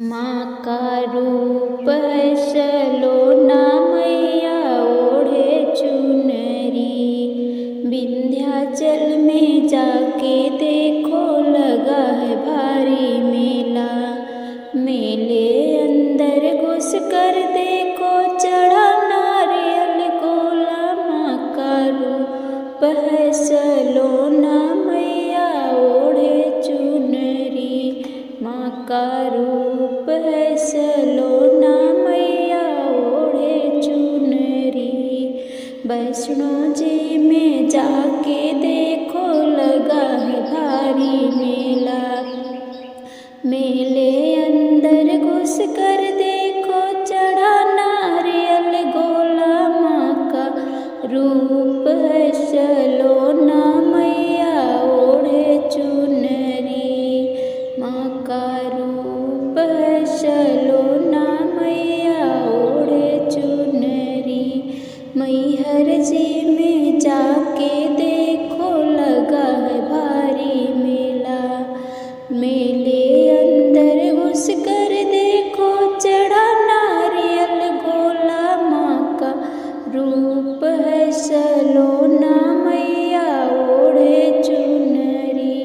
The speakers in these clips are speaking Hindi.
माँ का रूप है सलोना मैया ओढ़े चुनरी। विंध्याचल में जाके देखो लगा है भारी मेला। मेले अंदर घुस कर देखो चढ़ा नारियल गोला। माँ का रूप है सलोना मैया ओढ़े चुनरी। माँ का रूप है सलोना मैया ओढ़े चुनरी। वैष्णो जी में जाके देखो लगा है भारी मेला। मेले अंदर घुस कर देखो चढ़ा नारियल गोला। माँ का रूप है सलोना मैया ओढ़े चुनरी। माँ का रूप है सलोना मैया ओढ़े चुनरी। मैहर जी में जाके देखो लगा है भारी मेला। मेले अंदर घुस कर देखो चढ़ा नारियल गोला। माँ का रूप है सलोना मैया ओढ़े चुनरी।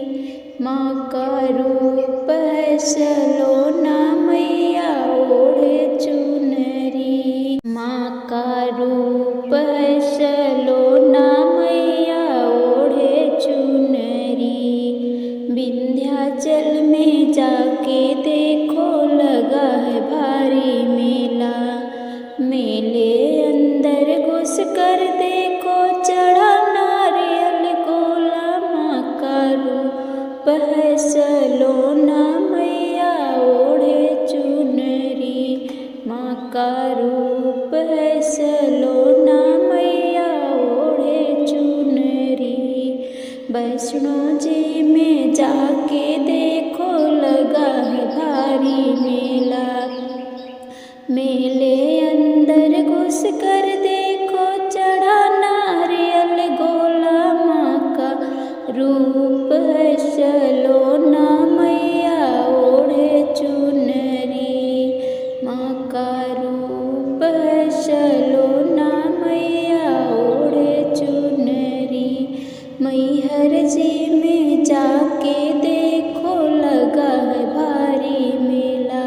माँ का रूप है सलोना मैया ओढ़े चुनरी। माँ का रूप है सलोना मैया ओढ़े चुनरी। विंध्याचल में जाके देखो लगा है भारी मेला। मेले अंदर घुस कर देखो चढ़ा नारियल गोला। माँ का रूप है सलोना मैया ओढ़े चुनरी। माँ का रूप है सलोना मैया ओढ़े चुनरी। वैष्णो जी में जाके देखो लगा है भारी मेला। मेले अंदर घुस कर देखो चढ़ा नारियल गोला। माँ का रूप है सलोना मैया ओढ़े चुनरी। माँ का रूप है सलोना मैया ओढ़े चुनरी। मैहर जी में जाके देखो लगा है भारी मेला।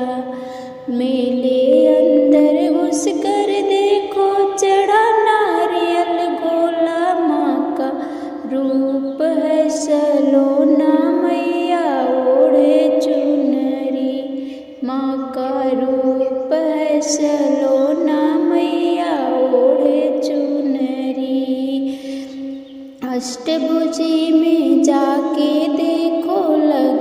मेले अंदर घुस कर देखो चढ़ा नारियल गोला। माँ का रूप है सलोना मैया ओढ़े चुनरी। माँ का रूप है सलोना मैया ओढ़े चुनरी। अष्टभुजी में जाके देखो लगा